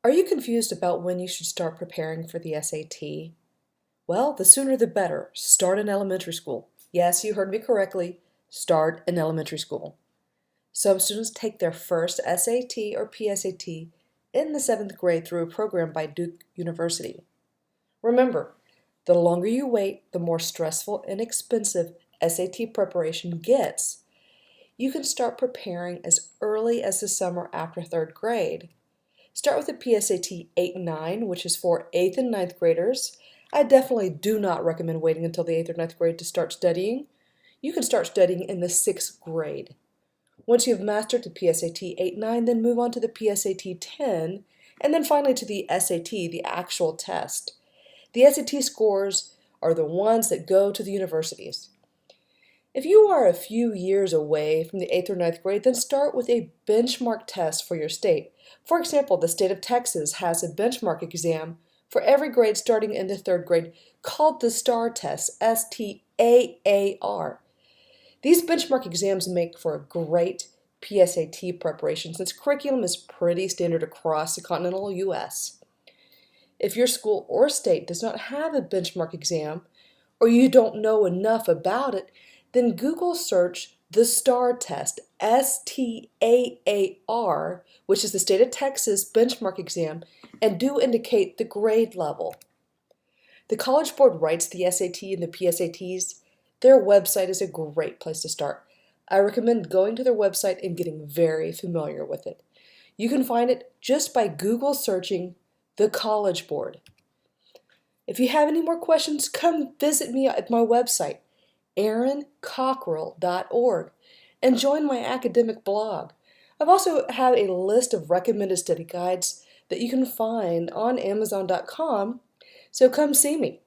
Are you confused about when you should start preparing for the SAT? Well, the sooner the better. Start in elementary school. Yes, you heard me correctly. Start in elementary school. Some students take their first SAT or PSAT in the 7th grade through a program by Duke University. Remember, the longer you wait, the more stressful and expensive SAT preparation gets. You can start preparing as early as the summer after 3rd grade. Start with the PSAT 8 and 9, which is for 8th and 9th graders. I definitely do not recommend waiting until the 8th or 9th grade to start studying. You can start studying in the 6th grade. Once you have mastered the PSAT 8-9, then move on to the PSAT 10, and then finally to the SAT, the actual test. The SAT scores are the ones that go to the universities. If you are a few years away from the 8th or 9th grade, then start with a benchmark test for your state. For example, the state of Texas has a benchmark exam for every grade starting in the 3rd grade called the STAR test, S-T-A-A-R. These benchmark exams make for a great PSAT preparation since curriculum is pretty standard across the continental U.S. If your school or state does not have a benchmark exam, or you don't know enough about it, then Google search the STAR test, S-T-A-A-R, which is the state of Texas benchmark exam, and do indicate the grade level. The College Board writes the SAT and the PSATs. Their website is a great place to start. I recommend going to their website and getting very familiar with it. You can find it just by Google searching the College Board. If you have any more questions, come visit me at my website, erincockerill.org, and join my academic blog. I've also have a list of recommended study guides that you can find on Amazon.com, so come see me.